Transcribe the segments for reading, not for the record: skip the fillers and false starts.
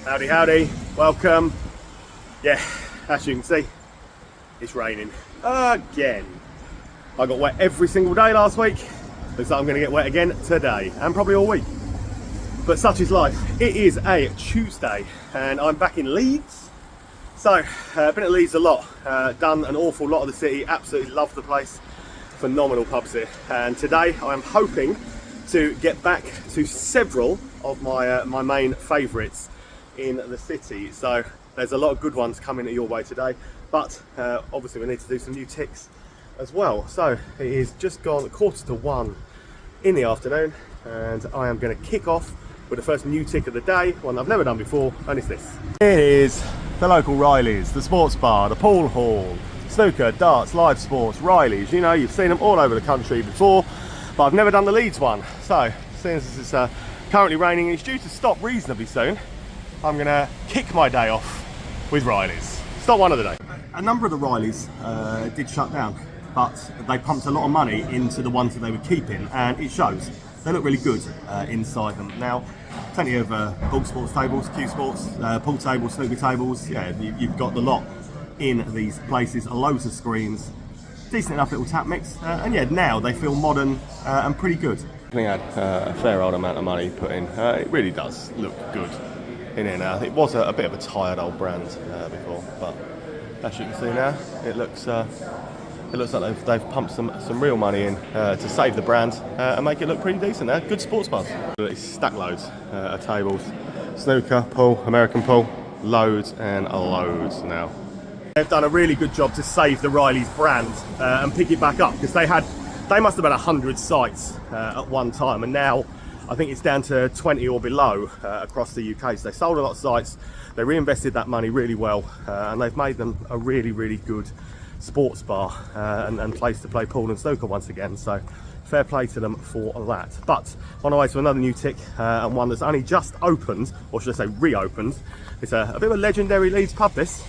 Howdy, howdy, welcome. Yeah, as you can see, it's raining again. I got wet every single day last week. Looks like I'm going to get wet again today and probably all week. But such is life. It is a Tuesday and I'm back in Leeds. So, been at Leeds a lot, done an awful lot of the city, absolutely love the place. Phenomenal pubs here. And today I'm hoping to get back to several of my main favourites in the city. So there's a lot of good ones coming your way today, but obviously we need to do some new ticks as well. So it is just gone 1:45 in the afternoon and I am going to kick off with the first new tick of the day, one I've never done before, and it's this. It is the local Riley's, the sports bar, the pool hall, snooker, darts, live sports, Riley's. You know, you've seen them all over the country before, but I've never done the Leeds one. So since it's currently raining and it's due to stop reasonably soon, I'm going to kick my day off with Riley's. Start one of the day. A number of the Riley's did shut down, but they pumped a lot of money into the ones that they were keeping, and it shows. They look really good inside them. Now, plenty of ball sports tables, Q sports, pool tables, snooker tables. Yeah, you've got the lot in these places. Loads of screens, decent enough little tap mix, and yeah, now they feel modern and pretty good. I had a fair old amount of money put in. It really does look good in here now. It was a bit of a tired old brand before, but as you can see now, it looks like they've pumped some real money in to save the brand and make it look pretty decent there. Good sports bars. It's stack loads of tables. Snooker, pool, American pool, loads and loads now. They've done a really good job to save the Riley's brand and pick it back up, because they must have had 100 sites at one time, and now I think it's down to 20 or below across the UK. So they sold a lot of sites, they reinvested that money really well, and they've made them a really, really good sports bar and place to play pool and snooker once again. So fair play to them for that. But on our way to another new tick, and one that's only just opened, or should I say reopened. It's a bit of a legendary Leeds pub, this,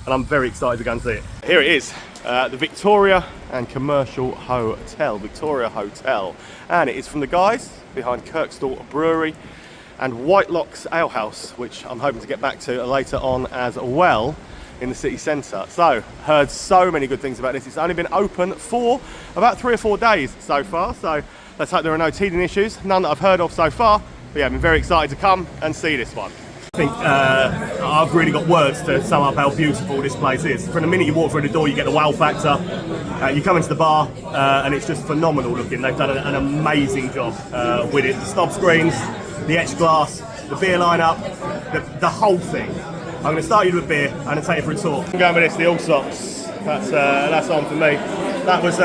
and I'm very excited to go and see it. Here it is, the Victoria and Commercial Hotel, Victoria Hotel, and it is from the guys behind Kirkstall Brewery and Whitelock's Ale House, which I'm hoping to get back to later on as well in the city centre. So, heard so many good things about this. It's only been open for about 3 or 4 days so far, so let's hope there are no teething issues, none that I've heard of so far. But yeah, I've been very excited to come and see this one. I think I've really got words to sum up how beautiful this place is. From the minute you walk through the door, you get the wow factor. You come into the bar and it's just phenomenal looking. They've done an amazing job with it. The stop screens, the etched glass, the beer lineup, the whole thing. I'm going to start you with beer and then take you for a tour. I'm going with this, the Allsops. That's on for me. That was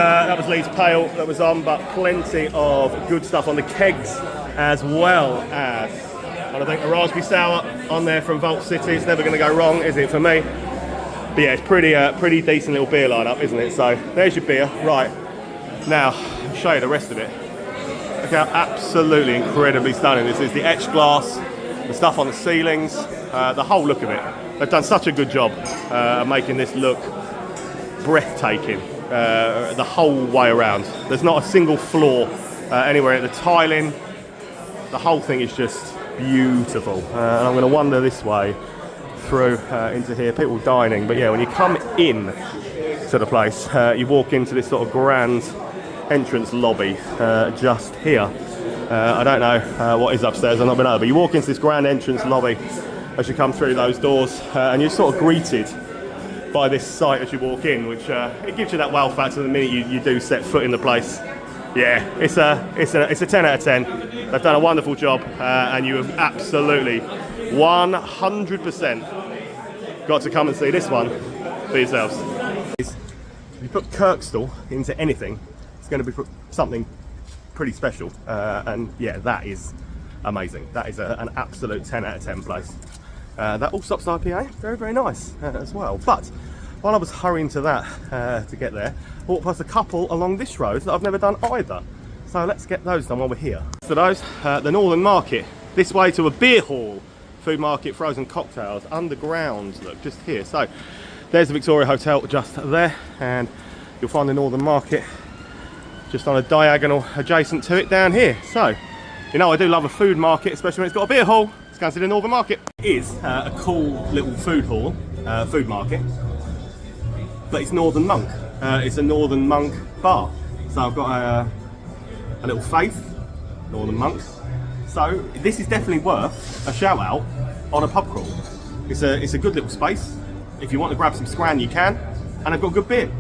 Leeds Pale that was on, but plenty of good stuff on the kegs, as well as, I think, a raspberry sour on there from Vault City. It's never going to go wrong, is it, for me? But yeah, it's pretty decent little beer lineup, isn't it? So there's your beer. Right, now I'll show you the rest of it. Look how absolutely incredibly stunning this is. The etched glass, the stuff on the ceilings, the whole look of it. They've done such a good job of making this look breathtaking the whole way around. There's not a single flaw anywhere. The tiling, the whole thing is just beautiful. And I'm going to wander this way through into here, people dining. But yeah, when you come in to the place, you walk into this sort of grand entrance lobby just here. I don't know what is upstairs, I've not been over, but you walk into this grand entrance lobby as you come through those doors, and you're sort of greeted by this sight as you walk in, which it gives you that wow factor the minute you do set foot in the place. Yeah, it's a 10 out of 10. They've done a wonderful job, and you have absolutely 100% got to come and see this one for yourselves. If you put Kirkstall into anything, it's going to be something pretty special, and yeah, that is amazing. That is an absolute 10 out of 10 place. That Allsops IPA, very, very nice as well. But while I was hurrying to that to get there, I walked past a couple along this road that I've never done either. So let's get those done while we're here. So those, the Northern Market, this way to a beer hall, food market, frozen cocktails, underground, look, just here. So there's the Victoria Hotel just there, and you'll find the Northern Market just on a diagonal adjacent to it down here. So, you know, I do love a food market, especially when it's got a beer hall. Let's go and see the Northern Market. It is a cool little food hall, food market, but it's Northern Monk. It's a Northern Monk bar. So I've got a little faith, Northern Monk. So this is definitely worth a shout out on a pub crawl. It's a good little space. If you want to grab some scran, you can, and they've got good beer.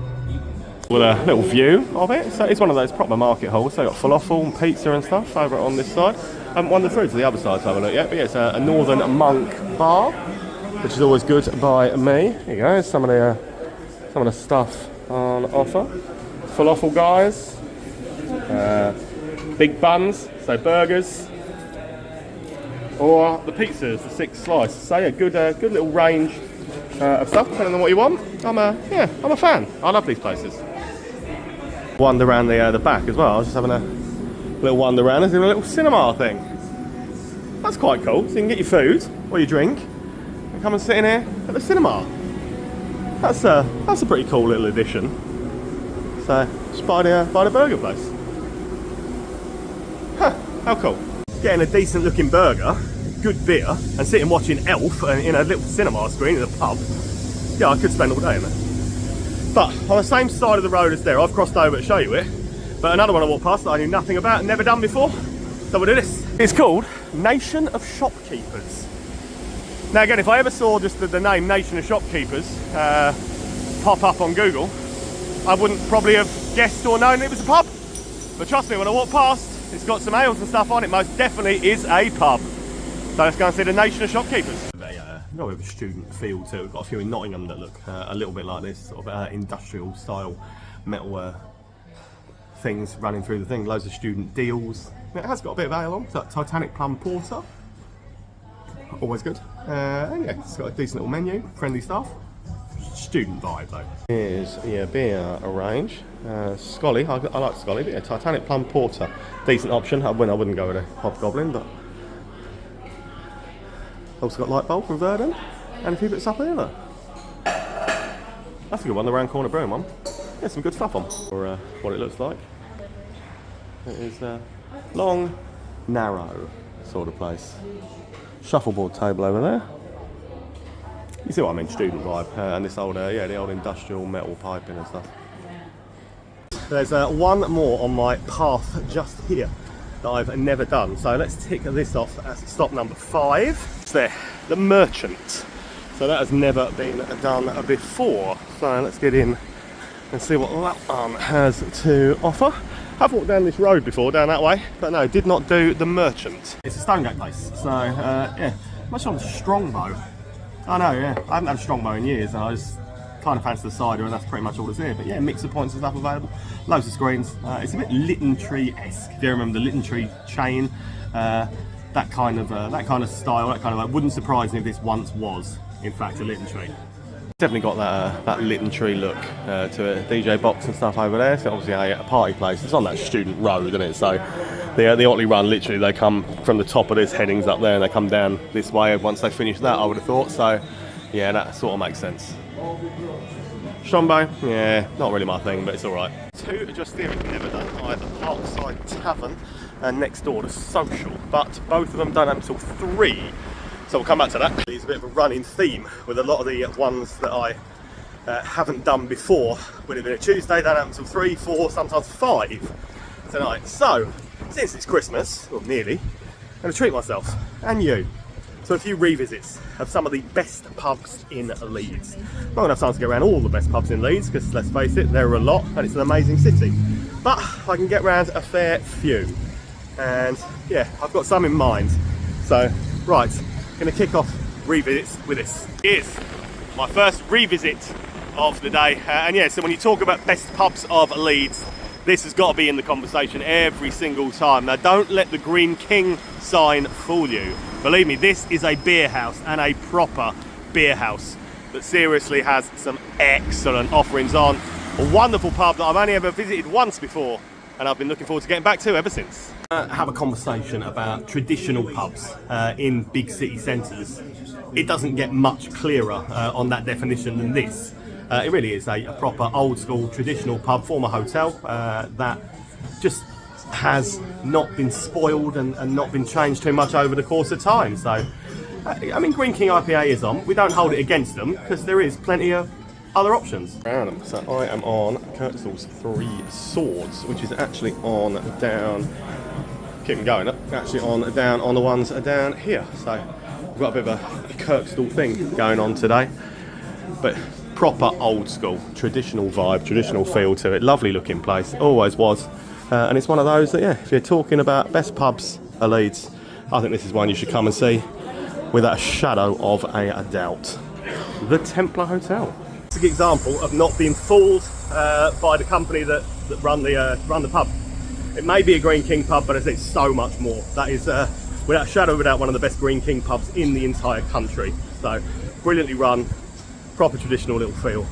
With a little view of it. So it's one of those proper market halls. So they've got falafel and pizza and stuff over on this side. I haven't wandered through to the other side to have a look yet, but yeah, it's a Northern Monk bar, which is always good by me. Here you go, there's some of the stuff on offer. Falafel guys, big buns, so burgers, or the pizzas, the 6 slice. So yeah, good little range of stuff depending on what you want. I'm a fan. I love these places. Wander around the back as well. I was just having a little wander around. There's a little cinema thing. That's quite cool. So you can get your food or your drink and come and sit in here at the cinema. That's a pretty cool little addition. So just by the burger place. Huh, how cool. Getting a decent looking burger, good beer, and sitting watching Elf in a little cinema screen in a pub. Yeah, I could spend all day in there. But on the same side of the road as there, I've crossed over to show you it. But another one I walked past that I knew nothing about, never done before. So we'll do this. It's called Nation of Shopkeepers. Now again, if I ever saw just the name Nation of Shopkeepers pop up on Google, I wouldn't probably have guessed or known it was a pub. But trust me, when I walk past, it's got some ales and stuff on it. Most definitely is a pub. So let's go and see the Nation of Shopkeepers. Got a bit of a student feel too. We've got a few in Nottingham that look a little bit like this, sort of industrial style metal things running through the thing. Loads of student deals. It has got a bit of ale on. So Titanic Plum Porter, always good. And yeah, it's got a decent little menu, friendly staff. Student vibe though. Here's your beer range. Scully, I like Scully, but yeah, Titanic Plum Porter, decent option. I wouldn't go with a Hobgoblin, but also got light bulb from Verdun and a few bits up here. That's a good one, the round corner brewing one. Yeah, some good stuff on for what it looks like. It is long, narrow sort of place. Shuffleboard table over there. You see what I mean, student vibe, and this old, the old industrial metal piping and stuff. There's one more on my path just here that I've never done, so let's tick this off as stop number 5. It's there, the Merchant. So that has never been done before. So let's get in and see what that one has to offer. I've walked down this road before, down that way, but no, did not do the Merchant. It's a Stonegate place, so yeah, much on Strongbow. I know, yeah, I haven't had a Strongbow in years, and I just kind of fancy the cider, and that's pretty much all that's here. But yeah, mixer points and stuff available, loads of screens. It's a bit Lytton Tree-esque. If you remember the Lytton Tree chain, that kind of style, that kind of. Wouldn't surprise me if this once was, in fact, a Lytton Tree. Definitely got that Lytton Tree look to it. DJ box and stuff over there. So obviously a party place. It's on that student road, isn't it? So the Otley Run, literally, they come from the top of this headings up there, and they come down this way once they finish that, I would have thought. So yeah, that sort of makes sense. Strongbow, yeah, not really my thing, but it's all right. 2 just here, never done either. Parkside Tavern and next door to Social, but both of them don't open until 3. So we'll come back to that. It's a bit of a running theme with a lot of the ones that I haven't done before. Would have been a Tuesday, don't happen until 3, 4, sometimes 5 tonight. So, since it's Christmas, or nearly, I'm going to treat myself, and you. So a few revisits of some of the best pubs in Leeds. Not going to have time to get around all the best pubs in Leeds, because let's face it, there are a lot, and it's an amazing city. But I can get around a fair few. And yeah, I've got some in mind. So, right. Going to kick off revisits with this. Here's my first revisit of the day, and yeah, so when you talk about best pubs of Leeds, this has got to be in the conversation every single time. Now don't let the Green King sign fool you. Believe me, this is a beer house, and a proper beer house that seriously has some excellent offerings on. A wonderful pub that I've only ever visited once before, and I've been looking forward to getting back to ever since. Have a conversation about traditional pubs in big city centres. It doesn't get much clearer on that definition than this. It really is a proper old school traditional pub, former hotel, that just has not been spoiled and not been changed too much over the course of time. So I mean, Green King IPA is on. We don't hold it against them because there is plenty of other options. Random. So I am on Kirkstall's Three Swords, which is actually on down. Keep them going up. Actually on down on the ones down here. So we've got a bit of a Kirkstall thing going on today, but proper old school, traditional vibe, traditional feel to it. Lovely looking place. Always was. And it's one of those that, yeah, if you're talking about best pubs at Leeds, I think this is one you should come and see without a shadow of a doubt. The Templar Hotel. It's a good example of not being fooled by the company that run the pub. It may be a Green King pub, but it's so much more. That is, without a shadow of a doubt, one of the best Green King pubs in the entire country. So, brilliantly run, proper traditional little feel.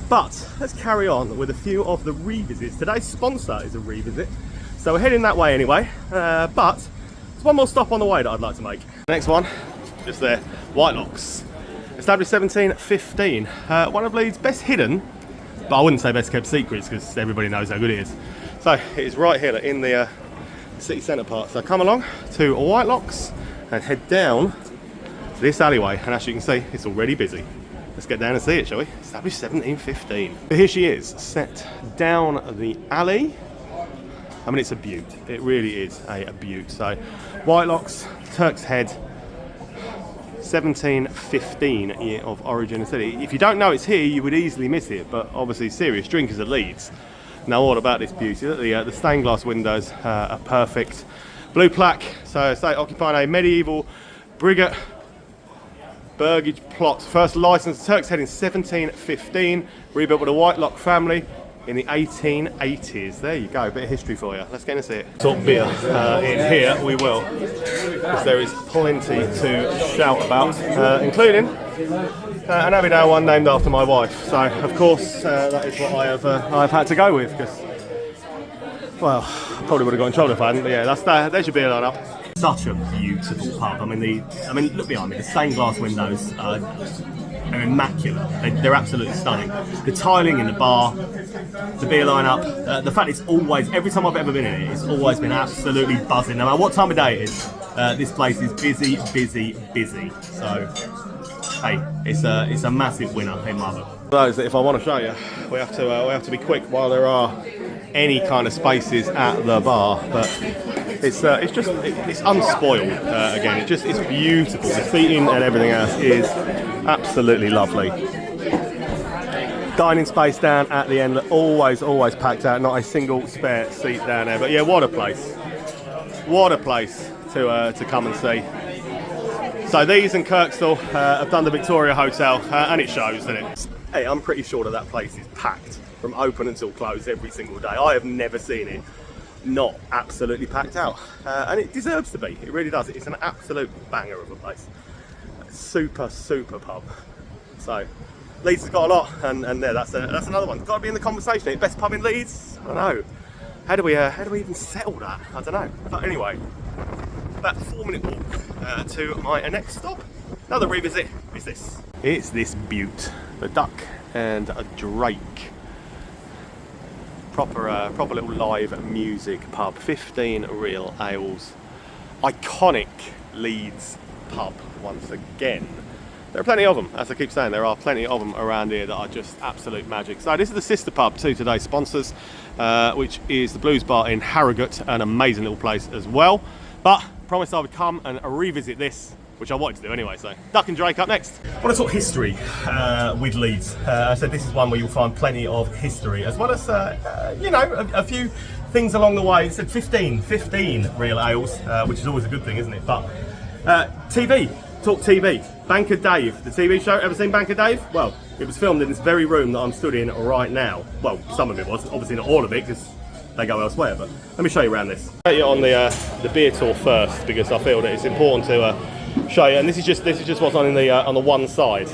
But let's carry on with a few of the revisits. Today's sponsor is a revisit, so we're heading that way anyway. But there's one more stop on the way that I'd like to make. Next one, just there, Whitelocks. Established 1715. One of Leeds' best hidden, but I wouldn't say best kept secrets because everybody knows how good it is. So it is right here in the city centre part. So come along to Whitelocks and head down this alleyway. And as you can see, it's already busy. Let's get down and see it, shall we? Established 1715. So here she is, set down the alley. I mean, it's a beaut. It really is a beaut. So, Whitelocks, Turk's Head, 1715 year of origin and city. If you don't know it's here, you would easily miss it. But obviously, serious drinkers at Leeds know all about this beauty. The stained glass windows are perfect. Blue plaque, so state occupying a medieval brigade burgage plot. First licensed Turk's Head in 1715, rebuilt by the Whitelock family in the 1880s. There you go, a bit of history for you. Let's get into it. Talk beer in here, we will, because there is plenty to shout about, including an Aberdeen one named after my wife. So, of course, that is what I've had to go with, because, well, I probably would have got in trouble if I hadn't, but yeah, there's your beer lineup. Such a beautiful pub. I mean, look behind me. The stained glass windows are immaculate. They're absolutely stunning. The tiling in the bar, the beer lineup, the fact it's always, every time I've ever been in it, it's always been absolutely buzzing. No matter what time of day it is, this place is busy, busy, busy. So, hey, it's a massive winner in my book. Those that if I want to show you, we have to be quick while there are any kind of spaces at the bar, but it's unspoiled again. It's beautiful. The seating and everything else is absolutely lovely. Dining space down at the end, always packed out. Not a single spare seat down there. But yeah, what a place! What a place to come and see. So these and Kirkstall have done the Victoria Hotel, and it shows, doesn't it? Hey, I'm pretty sure that place is packed from open until close every single day. I have never seen it not absolutely packed out, and it deserves to be. It really does. It's an absolute banger of a place. Super pub. So Leeds has got a lot, and there, that's another one. Got to be in the conversation. Best pub in Leeds? I don't know. How do we even settle that? I don't know. But anyway, about a 4-minute walk to my next stop. Another revisit is this. It's this beaut, the Duck and a Drake. Proper little live music pub. 15 real ales. Iconic Leeds pub once again. There are plenty of them, as I keep saying. There are plenty of them around here that are just absolute magic. So this is the sister pub to today's sponsors, which is the Blues Bar in Harrogate, an amazing little place as well. But I promised I would come and revisit this, which I wanted to do anyway. So Duck and Drake up next. I want to talk history with Leeds. I said this is one where you'll find plenty of history, as well as a few things along the way. It said 15 real ales, which is always a good thing, isn't it? But TV. Talk TV. Banker Dave, the TV show. Ever seen Banker Dave? Well, it was filmed in this very room that I'm stood in right now. Well, some of it was, obviously not all of it, because they go elsewhere. But let me show you around this. I'll take you on the beer tour first, because I feel that it's important to show you. And this is just what's on the one side.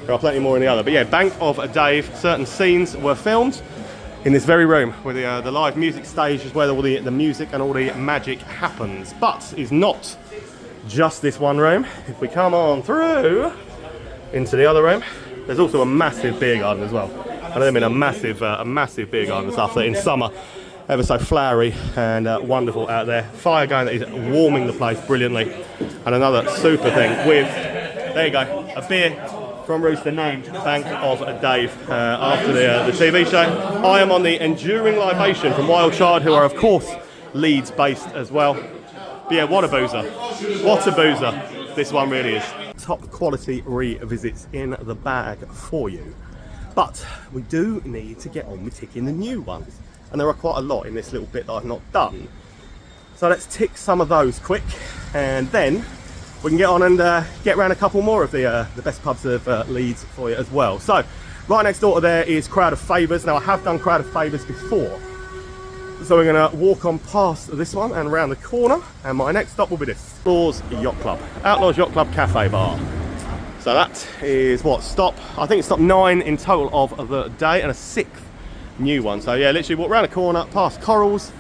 There are plenty more in the other. But yeah, Bank of Dave. Certain scenes were filmed in this very room, where the live music stage is where all the music and all the magic happens. But is not just this one room. If we come on through into the other room, there's also a massive beer garden as well. I know I mean a massive beer garden and stuff that in summer ever so flowery and wonderful out there. Fire going that is warming the place brilliantly. And another super thing with, there you go, a beer from Rooster named Bank of Dave after the TV show. I am on the Enduring Libation from Wild Child, who are of course Leeds based as well. But yeah, what a boozer. What a boozer this one really is. Top quality revisits in the bag for you. But we do need to get on with ticking the new ones. And there are quite a lot in this little bit that I've not done. So let's tick some of those quick, and then we can get on and get around a couple more of the best pubs of Leeds for you as well. So right next door to there is Crowd of Favours. Now I have done Crowd of Favours before. So we're going to walk on past this one and around the corner, and my next stop will be this. Outlaws Yacht Club. Outlaws Yacht Club Cafe Bar. So that is what, I think it's stop 9 in total of the day, and a 6th new one. So yeah, literally walk around the corner, past Corals,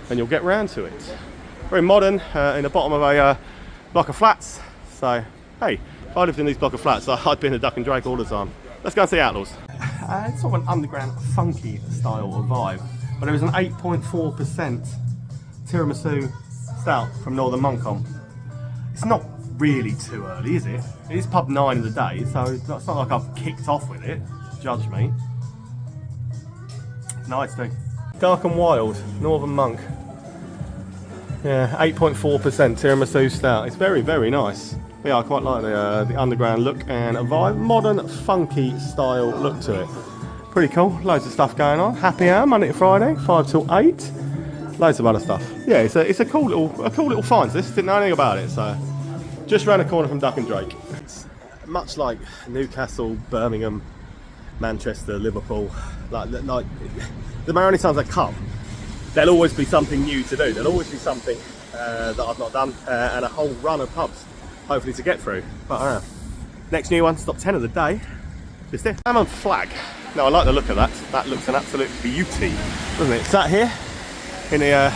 and you'll get round to it. Very modern, in the bottom of a block of flats. So hey, if I lived in these block of flats, I'd be in the Duck and Drake all the time. Let's go and see Outlaws. It's sort of an underground funky style of vibe, but there is an 8.4% tiramisu stout from Northern Moncombe. It's not really too early, is it? It is pub 9 of the day, so it's not like I've kicked off with it. Judge me. Nice thing. Dark and Wild, Northern Monk. Yeah, 8.4% tiramisu stout. It's very, very nice. Yeah, I quite like the underground look and a vibe. Modern, funky style look to it. Pretty cool. Loads of stuff going on. Happy hour, Monday to Friday, 5 till 8. Loads of other stuff. Yeah, it's a cool little find. This didn't know anything about it. So just round the corner from Duck and Drake. It's much like Newcastle, Birmingham, Manchester, Liverpool. Like the only times I come, there'll always be something new to do. There'll always be something that I've not done, and a whole run of pubs, hopefully, to get through. But next new one, stop 10 of the day. Just there. Salmon Flag. Now I like the look of that. That looks an absolute beauty, doesn't it? Sat here in the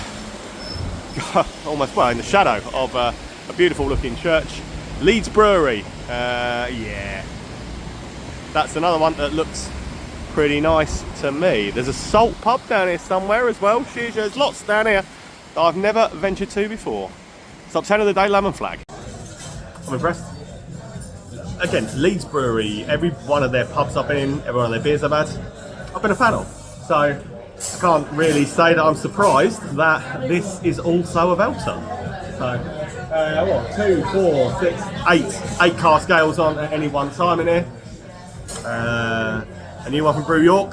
almost in the shadow of a beautiful looking church. Leeds Brewery. Yeah, that's another one that looks pretty nice to me. There's a salt pub down here somewhere as well. There's lots down here that I've never ventured to before. Stop 10 of the day, Lemon Flag. I'm impressed. Again, Leeds Brewery, every one of their pubs I've been in, every one of their beers I've had, I've been a fan of. So I can't really say that I'm surprised that this is also a Velter. So, what, 2, 4, 6, 8 car scales on at any one time in here. A new one from Brew York.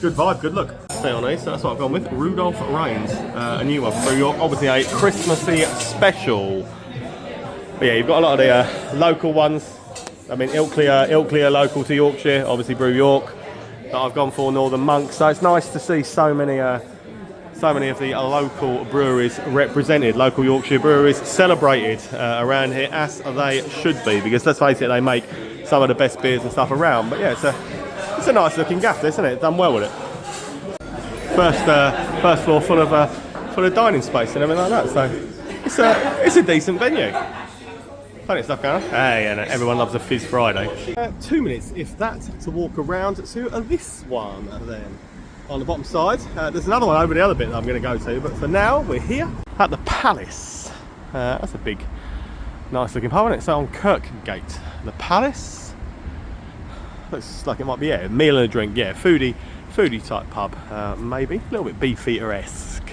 Good vibe, good look. Stay on these, so that's what I've gone with. Rudolph Reigns, a new one from Brew York. Obviously a Christmassy special. But yeah, you've got a lot of the local ones. I mean, Ilkley are local to Yorkshire, obviously Brew York. That I've gone for Northern Monk. So it's nice to see so many of the local breweries represented, local Yorkshire breweries celebrated around here, as they should be, because let's face it, they make some of the best beers and stuff around. But yeah, it's a nice looking gaff, isn't it? Done well with it. First floor full of dining space and everything like that. So it's a decent venue. Plenty of stuff going on. Hey, and everyone loves a Fizz Friday. 2 minutes, if that, to walk around to this one then. On the bottom side, there's another one over the other bit that I'm going to go to, but for now we're here at the Palace. That's a big, nice looking pub, isn't it? So on Kirkgate, the Palace. Looks like it might be meal and a drink, foodie type pub, maybe a little bit Beefeater-esque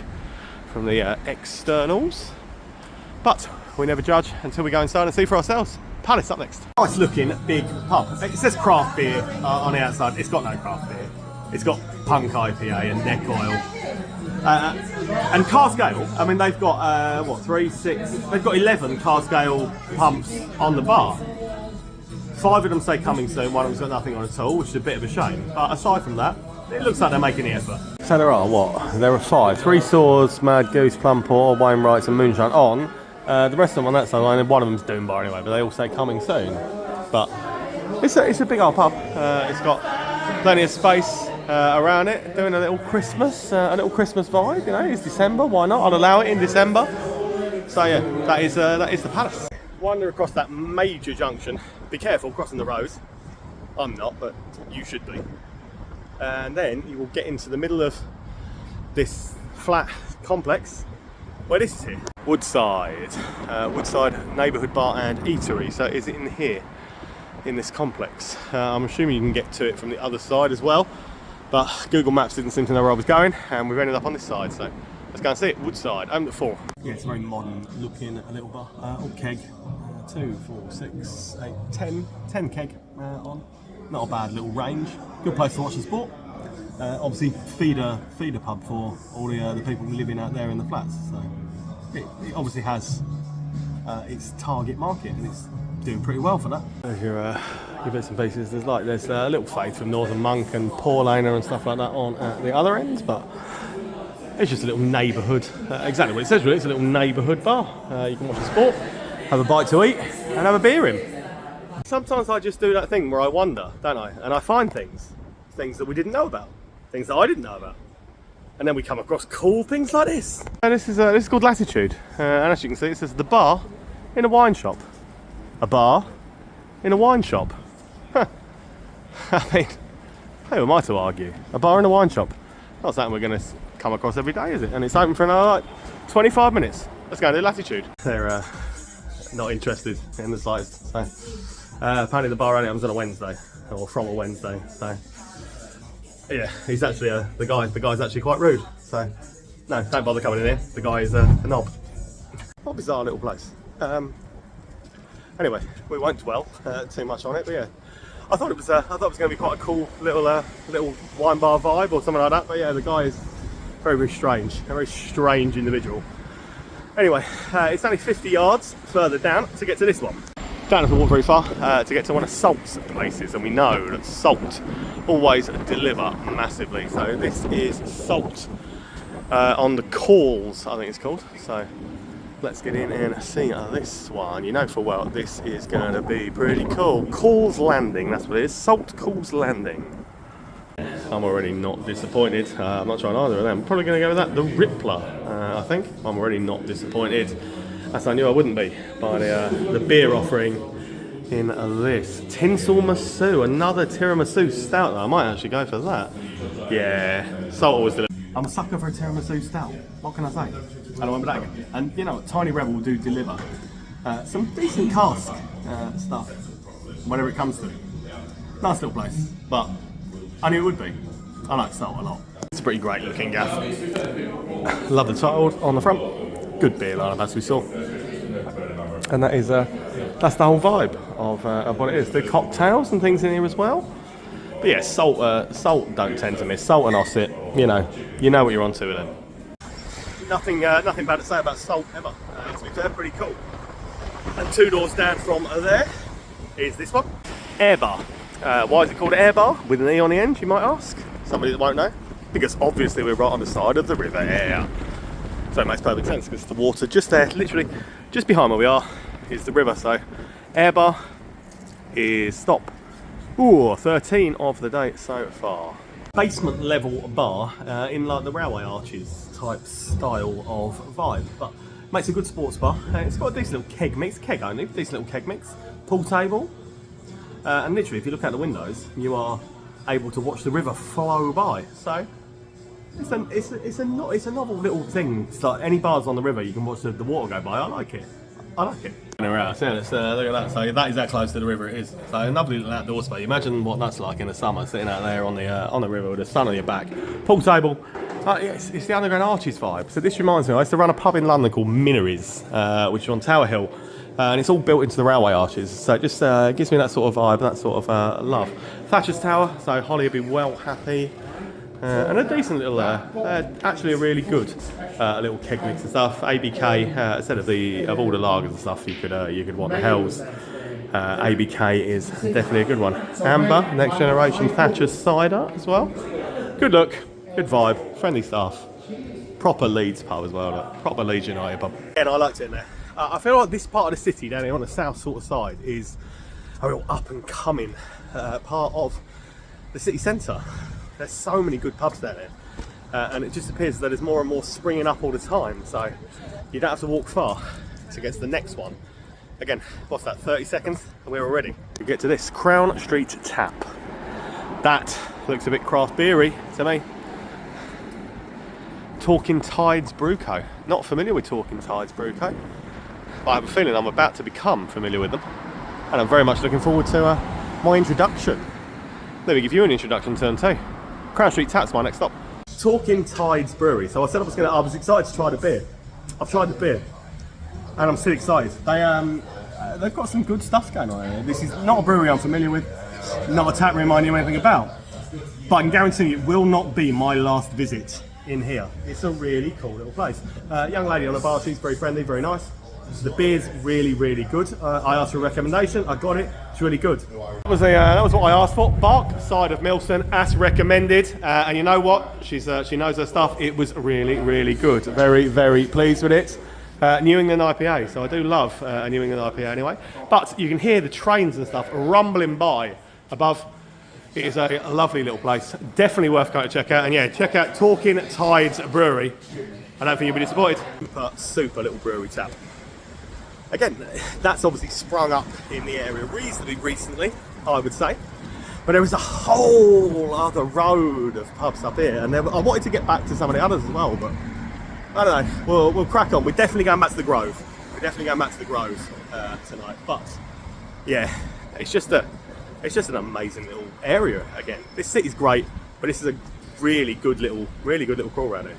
from the externals, but we never judge until we go inside and see for ourselves. Palace up next. Nice looking big pub. It says craft beer on the outside. It's got no craft beer. It's got Punk IPA and Neck Oil. And Cask Ale, I mean, they've got, 3, 6, they've got 11 Cask Ale pumps on the bar. 5 of them say coming soon, one of them's got nothing on at all, which is a bit of a shame. But aside from that, it looks like they're making the effort. So there are 5. 3 Swords, Mad Goose, Plum Porter, Wainwrights and Moonshine on. The rest of them on that side, and one of them's Doom Bar anyway, but they all say coming soon. But it's a big old pub. It's got plenty of space around it, doing a little Christmas vibe. You know, it's December, why not? I'll allow it in December. So yeah, that is the Palace. Wander across that major junction. Be careful crossing the road. I'm not, but you should be. And then you will get into the middle of this flat complex where this is here. Woodside Neighbourhood Bar and Eatery. So is it in here, in this complex? I'm assuming you can get to it from the other side as well, but Google Maps didn't seem to know where I was going, and we've ended up on this side. So let's go and see it. Woodside, open at 4. Yeah, it's a very modern looking little bar. Old keg. 2, 4, 6, 8, 10 keg on. Not a bad little range. Good place to watch the sport. Obviously feeder pub for all the people living out there in the flats. So it obviously has its target market, and it's doing pretty well for that. There's your bits and pieces. There's a little fade from Northern Monk and Paulaner and stuff like that on at the other ends, but it's just a little neighbourhood. Exactly what it says really. It's a little neighbourhood bar. You can watch the sport, have a bite to eat, and have a beer in. Sometimes I just do that thing where I wonder, don't I? And I find things that we didn't know about, things that I didn't know about, and then we come across cool things like this. This is called Latitude, and as you can see, it says the bar in a wine shop. A bar in a wine shop. Huh. I mean, who am I to argue? A bar in a wine shop. Not something we're going to come across every day, is it? And it's open for another 25 minutes. Let's go and do Latitude. They're not interested in the slightest. So apparently the bar only opens on a Wednesday, or from a Wednesday. So yeah, he's actually the guy's actually quite rude. So no, don't bother coming in here. The guy is a knob. What a bizarre little place. Anyway, we won't dwell too much on it, but yeah, I thought it was going to be quite a cool little wine bar vibe or something like that. But yeah, the guy is very strange, a very strange individual. Anyway, it's only 50 yards further down to get to this one. Don't have to walk very far to get to one of Salt's places, and we know that Salt always deliver massively. So this is Salt on the Calls, I think it's called. So let's get in and see this one. You know for well this is going to be pretty cool. Calls Landing, that's what it is. Salt Calls Landing. I'm already not disappointed. I'm not trying either of them. I'm probably going to go with that, the Rippler, I think. I'm already not disappointed. As I knew I wouldn't be, by the beer offering in this. Tinsel Masu, another tiramisu stout. I might actually go for that. Yeah, Salt always delivers. I'm a sucker for a tiramisu stout. What can I say? I don't want that again. And you know what, Tiny Rebel do deliver some decent cask stuff, whatever it comes to. Nice little place, but I knew it would be. I like Salt a lot. It's a pretty great looking gaff. Love the title on the front. Good beer lineup as we saw. And that is that's the whole vibe of what it is. The cocktails and things in here as well. But yeah, Salt don't tend to miss. Salt and Osset, you know what you're onto with them. Nothing bad to say about Salt ever. To be fair, pretty cool. And 2 doors down from there is this one, Aire Bar. Why is it called Aire Bar with an E on the end, you might ask? Somebody that won't know. Because obviously we're right on the side of the River Aire. So it makes perfect sense because the water just there, literally just behind where we are, is the river. So Aire Bar is stop. Ooh, 13 of the day so far. Basement level bar in like the railway arches type style of vibe, but makes a good sports bar. It's got a decent little keg mix, decent little keg mix, pool table, and literally if you look out the windows, you are able to watch the river flow by. So it's a novel little thing. It's like any bars on the river, you can watch the water go by. I like it. Around. So let's look at that. So that is that close to the river it is. So a lovely little outdoor space. Imagine what that's like in the summer, sitting out there on the river with the sun on your back. Pool table. It's the Underground Arches vibe. So this reminds me, I used to run a pub in London called Minories, which is on Tower Hill, and it's all built into the railway arches. So it just gives me that sort of vibe, that sort of love. Thatcher's Tower. So Holly would be well happy. And a decent little, actually a really good little keg mix and stuff. ABK, instead of all the lagers and stuff, you could want the Hells. ABK is definitely a good one. Amber, Next Generation Thatcher's cider as well. Good look, good vibe, friendly staff. Proper Leeds pub as well, look. Proper Leeds United pub. And I liked it in there. I feel like this part of the city down here on the south sort of side is a real up and coming part of the city centre. There's so many good pubs down there, and it just appears that there's more and more springing up all the time, so you don't have to walk far to get to the next one. Again, what's that, 30 seconds and we're already. We get to this, Crown Street Tap. That looks a bit craft beery to me. Talking Tides Brew Co. Not familiar with Talking Tides Brew Co. But I have a feeling I'm about to become familiar with them. And I'm very much looking forward to my introduction. Let me give you an introduction to them too. Crown Street Tap's my next stop. Talking Tides Brewery. So I said I was excited to try the beer. I've tried the beer. And I'm still excited. They've got some good stuff going on here. This is not a brewery I'm familiar with. Not a tap room I knew anything about. But I can guarantee you it will not be my last visit in here. It's a really cool little place. Young lady on the bar, she's very friendly, very nice. The beer's really, really good. I asked for a recommendation, I got it, it's really good. That was what I asked for. Bark, side of Milson, as recommended. And you know what? She knows her stuff. It was really, really good. Very, very pleased with it. New England IPA, so I do love a New England IPA anyway. But you can hear the trains and stuff rumbling by above. It is a lovely little place. Definitely worth going to check out. And yeah, check out Talking Tides Brewery. I don't think you'll be disappointed. Super little brewery tap. Again, that's obviously sprung up in the area reasonably recently, I would say. But there was a whole other road of pubs up here, and I wanted to get back to some of the others as well, but I don't know. We'll crack on. We're definitely going back to the Grove. Tonight. But yeah, it's just an amazing little area. Again, this city's great, but this is a really good little crawl around here.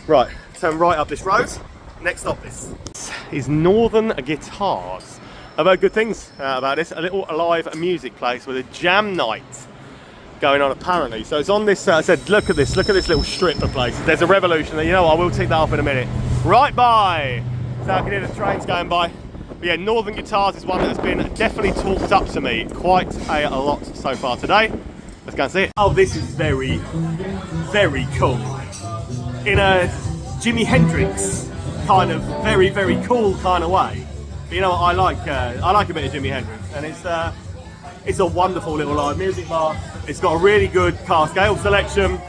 Right, turn right up this road. Next stop is Northern Guitars. I've heard good things about this. A little live music place with a jam night going on apparently. So it's on this, I said, look at this little strip of places. There's a Revolution there. You know what, I will take that off in a minute. Right by. So I can hear the trains going by. But yeah, Northern Guitars is one that has been definitely talked up to me quite a lot so far today. Let's go and see it. Oh, this is very, very cool. In a Jimi Hendrix kind of very, very cool kind of way. But you know what, I like a bit of Jimi Hendrix, and it's a wonderful little live music bar. It's got a really good cask ale selection.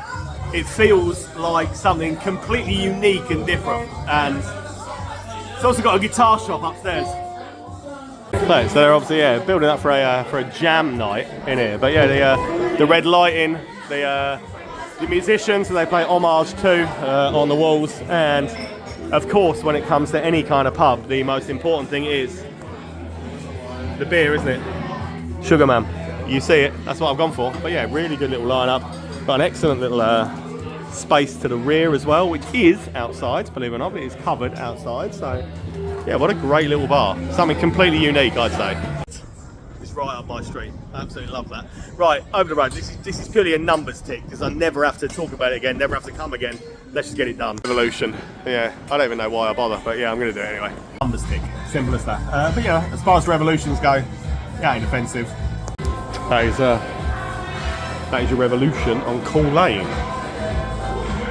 It feels like something completely unique and different, and it's also got a guitar shop upstairs. So they're obviously building up for a jam night in here. But yeah, the red lighting, the musicians, they play homage to on the walls, and of course, when it comes to any kind of pub, the most important thing is the beer, isn't it? Sugar Man. You see it, that's what I've gone for. But yeah, really good little lineup. Got an excellent little space to the rear as well, which is outside, believe it or not. It is covered outside, so yeah, what a great little bar. Something completely unique, I'd say. It's right up my street. I absolutely love that. Right, over the road. This is purely a numbers tick, because I never have to talk about it again, never have to come again. Let's just get it done. Revolution. Yeah, I don't even know why I bother, but yeah, I'm going to do it anyway. Numbers tick. Simple as that. But yeah, as far as revolutions go, it ain't offensive. That is your Revolution on Cool Lane.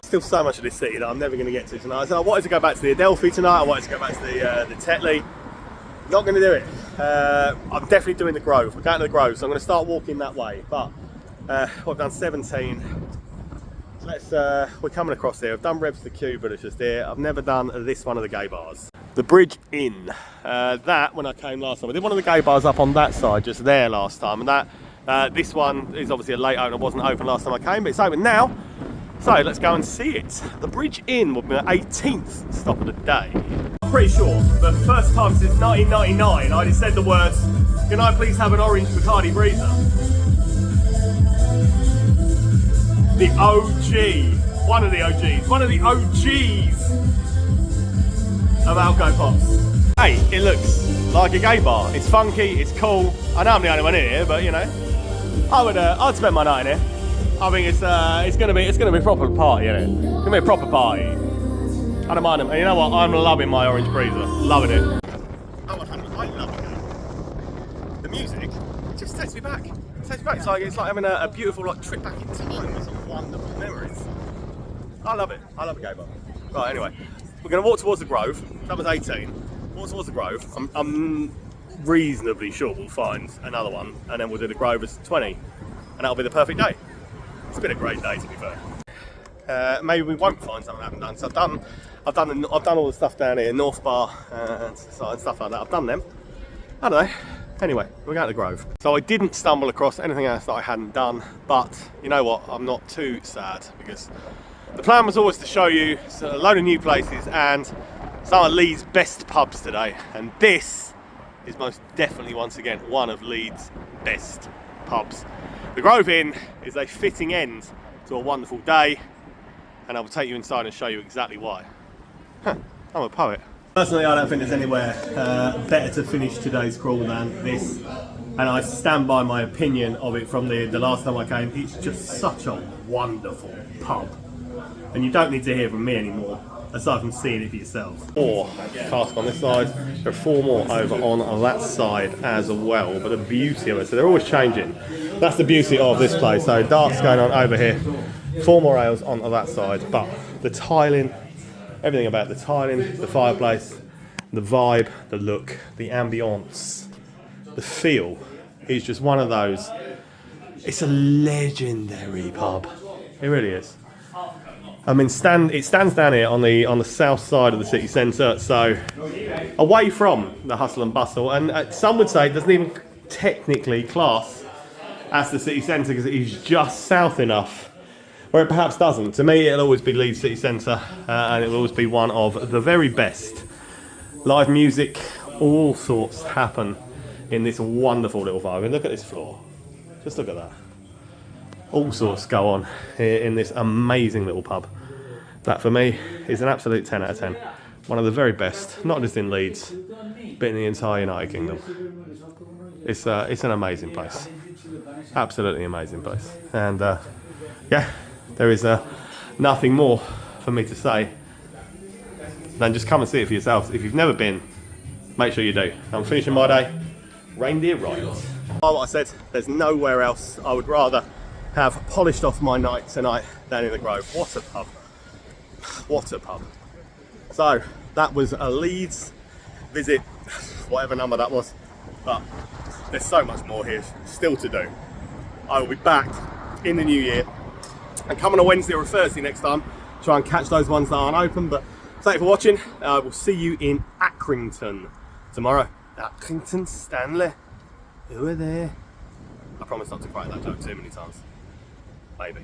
Still so much of this city that I'm never going to get to tonight. So I wanted to go back to the Adelphi tonight. I wanted to go back to the Tetley. Not going to do it. I'm definitely doing the Grove. We're going to the Grove, so I'm going to start walking that way. But I've done 17. We're coming across here. I've done Rebs to Cuba, that's just here. I've never done this one of the gay bars. The Bridge Inn. That, when I came last time, I did one of the gay bars up on that side, just there last time. And this one is obviously a late opener. It wasn't open last time I came, but it's open now. So let's go and see it. The Bridge Inn will be my 18th stop of the day. I'm pretty sure the first time since 1999 I just said the words, "Can I please have an orange Bacardi Breezer?" The OG, one of the OGs of Alco Pops. Hey, it looks like a gay bar. It's funky, it's cool. I know I'm the only one in here, but you know, I'd spend my night in here. I think it's gonna be a proper party, isn't it? It's gonna be a proper party. I don't mind them. And you know what? I'm loving my orange breezer. Loving it. Oh, I love it. The music just takes me back. It's like having a beautiful trip back in time with some wonderful memories. I love it. I love a gay bar. Right, anyway, we're gonna walk towards the Grove. That was 18. Walk towards the Grove. I'm reasonably sure we'll find another one, and then we'll do the Grove as 20, and that'll be the perfect day. It's been a great day, to be fair. Maybe we won't find something I haven't done. So I've done all the stuff down here, North Bar and stuff like that. I've done them. I don't know. Anyway, we're going to the Grove. So I didn't stumble across anything else that I hadn't done, but you know what? I'm not too sad, because The plan was always to show you a load of new places and some of Leeds' best pubs today, and this is most definitely once again one of Leeds' best pubs. The Grove Inn is a fitting end to a wonderful day, and I will take you inside and show you exactly why. I'm a poet. Personally, I don't think there's anywhere better to finish today's crawl than this, and I stand by my opinion of it from the last time I came. It's just such a wonderful pub, and you don't need to hear from me anymore, aside from seeing it for yourselves. 4 cask on this side, there are 4 more over on that side as well, but the beauty of it, so they're always changing. That's the beauty of this place. So darks going on over here, 4 more ales on that side, but the tiling, everything about the tiling, the fireplace, the vibe, the look, the ambience, the feel is just one of those. It's a legendary pub. It really is. I mean, it stands down here on the south side of the city centre, so away from the hustle and bustle, and some would say it doesn't even technically class as the city centre because it is just south enough where it perhaps doesn't. To me, it'll always be Leeds city centre, and it will always be one of the very best. Live music, all sorts happen in this wonderful little vibe. I mean, look at this floor. Just look at that. All sorts go on here in this amazing little pub. That for me is an absolute 10 out of 10. One of the very best, not just in Leeds, but in the entire United Kingdom. It's an amazing place. Absolutely amazing place. And yeah, there is nothing more for me to say than just come and see it for yourselves. If you've never been, make sure you do. I'm finishing my day. Reindeer rides. Like I said, there's nowhere else I would rather have polished off my night tonight than in the Grove. What a pub. What a pub. So that was a Leeds visit, whatever number that was, but there's so much more here still to do. I will be back in the new year and come on a Wednesday or a Thursday next time, try and catch those ones that aren't open. But thank you for watching. I will see you in Accrington tomorrow. Accrington Stanley, who are there? I promise not to crack that joke too many times. Maybe.